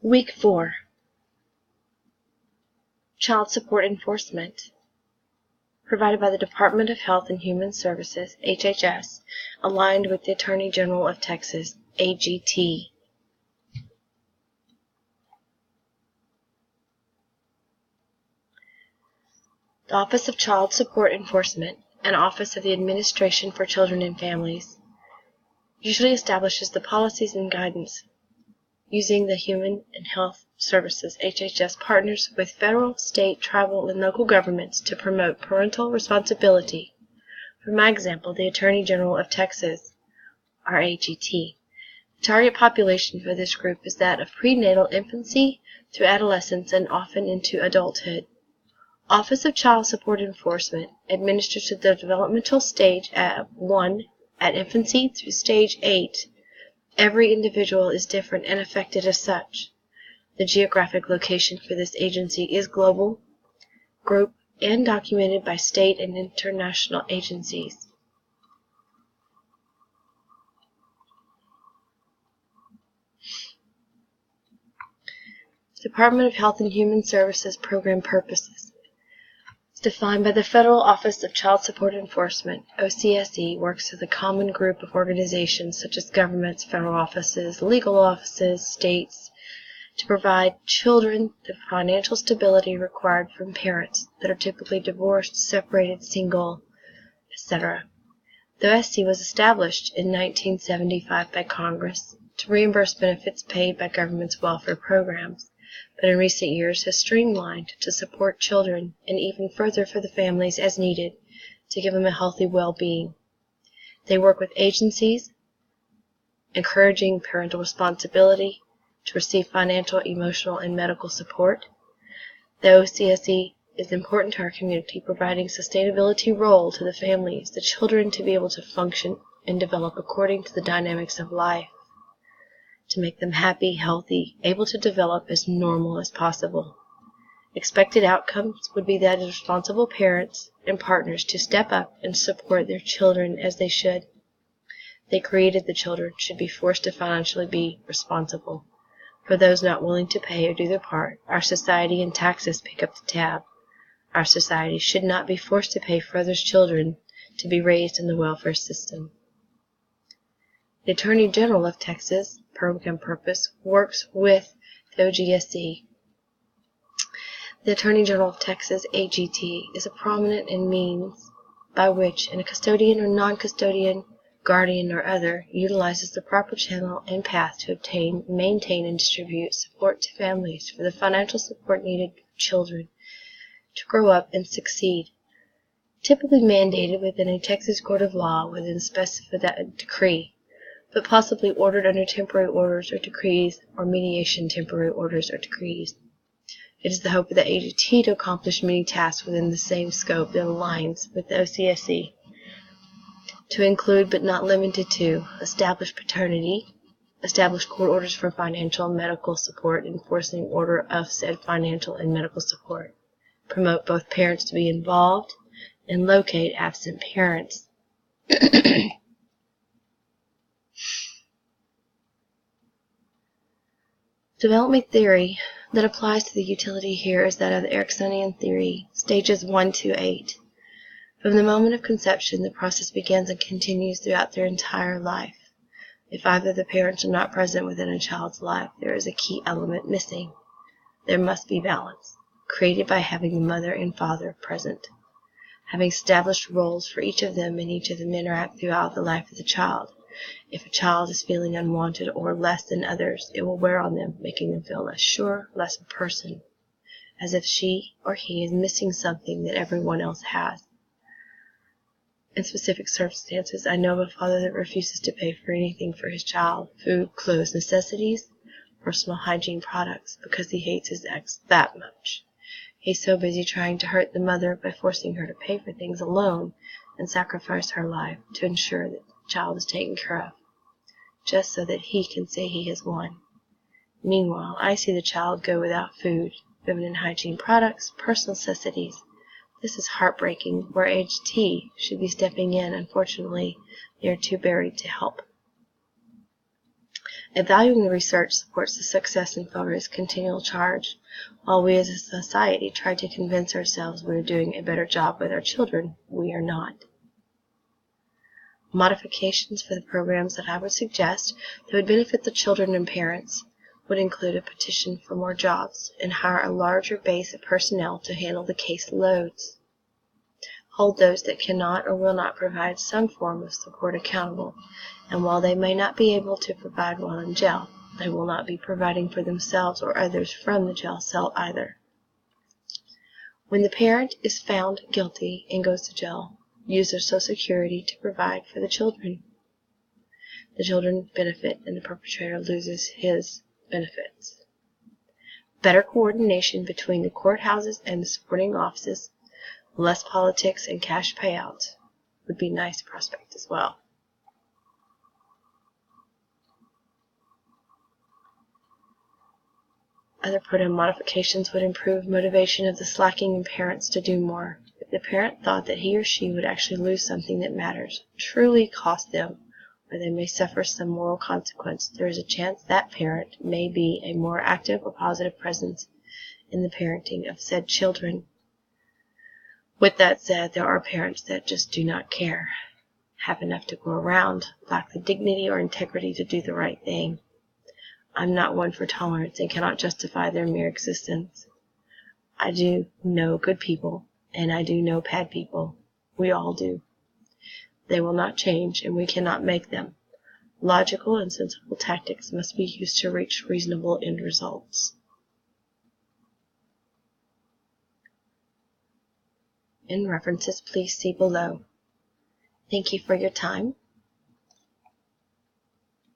Week 4. Child Support Enforcement. Provided by the Department of Health and Human Services, HHS, aligned with the Attorney General of Texas, AGT. The Office of Child Support Enforcement, an office of the Administration for Children and Families, usually establishes the policies and guidance. Using the Human and Health Services, HHS partners with federal, state, tribal, and local governments to promote parental responsibility. For my example, the Attorney General of Texas, our AGT. The target population for this group is that of prenatal infancy through adolescence and often into adulthood. Office of Child Support Enforcement administers to the developmental stage at 1 at infancy through stage 8. Every individual is different and affected as such. The geographic location for this agency is global, group, and documented by state and international agencies. Department of Health and Human Services Program Purposes. Defined by the Federal Office of Child Support Enforcement, OCSE works with a common group of organizations such as governments, federal offices, legal offices, states, to provide children the financial stability required from parents that are typically divorced, separated, single, etc. The OSC was established in 1975 by Congress to reimburse benefits paid by government's welfare programs, but in recent years has streamlined to support children and even further for the families as needed to give them a healthy well-being. They work with agencies, encouraging parental responsibility to receive financial, emotional, and medical support. The OCSE is important to our community, providing sustainability role to the families, the children to be able to function and develop according to the dynamics of life, to make them happy, healthy, able to develop as normal as possible. Expected outcomes would be that as responsible parents and partners to step up and support their children as they should. They created the children should be forced to financially be responsible. For those not willing to pay or do their part, our society and taxes pick up the tab. Our society should not be forced to pay for others' children to be raised in the welfare system. The Attorney General of Texas, Program Purpose, works with the OGSE. The Attorney General of Texas, AGT, is a prominent in means by which a custodian or non-custodian, guardian or other utilizes the proper channel and path to obtain, maintain, and distribute support to families for the financial support needed for children to grow up and succeed, typically mandated within a Texas court of law within specified decree, but possibly ordered under temporary orders or decrees or mediation temporary orders or decrees. It is the hope of the AGT to accomplish many tasks within the same scope that aligns with the OCSE, to include but not limited to establish paternity, establish court orders for financial and medical support, enforcing order of said financial and medical support, promote both parents to be involved, and locate absent parents. Development theory that applies to the utility here is that of the Ericksonian theory, stages 1 to 8. From the moment of conception, the process begins and continues throughout their entire life. If either of the parents are not present within a child's life, there is a key element missing. There must be balance, created by having the mother and father present, having established roles for each of them, and each of them interact throughout the life of the child. If a child is feeling unwanted or less than others, it will wear on them, making them feel less sure, less a person, as if she or he is missing something that everyone else has. In specific circumstances, I know of a father that refuses to pay for anything for his child, food, clothes, necessities, personal hygiene products, because he hates his ex that much. He's so busy trying to hurt the mother by forcing her to pay for things alone and sacrifice her life to ensure that the child is taken care of, just so that he can say he has won. Meanwhile, I see the child go without food, feminine hygiene products, personal necessities. This is heartbreaking, where AGT should be stepping in. Unfortunately, they are too buried to help. Evaluating the research supports the success and failure continual charge, while we as a society try to convince ourselves we are doing a better job with our children. We are not. Modifications for the programs that I would suggest that would benefit the children and parents would include a petition for more jobs and hire a larger base of personnel to handle the case loads. Hold those that cannot or will not provide some form of support accountable, and while they may not be able to provide while in jail, they will not be providing for themselves or others from the jail cell either. When the parent is found guilty and goes to jail, use their Social Security to provide for the children. The children benefit and the perpetrator loses his benefits. Better coordination between the courthouses and the supporting offices, less politics and cash payouts would be a nice prospect as well. Other program modifications would improve motivation of the slacking parents to do more. If the parent thought that he or she would actually lose something that matters, truly cost them, or they may suffer some moral consequence, there is a chance that parent may be a more active or positive presence in the parenting of said children. With that said, there are parents that just do not care, have enough to go around, lack the dignity or integrity to do the right thing. I'm not one for tolerance and cannot justify their mere existence. I do know good people, and I do know bad people. We all do. They will not change, and we cannot make them. Logical and sensible tactics must be used to reach reasonable end results. In references, please see below. Thank you for your time.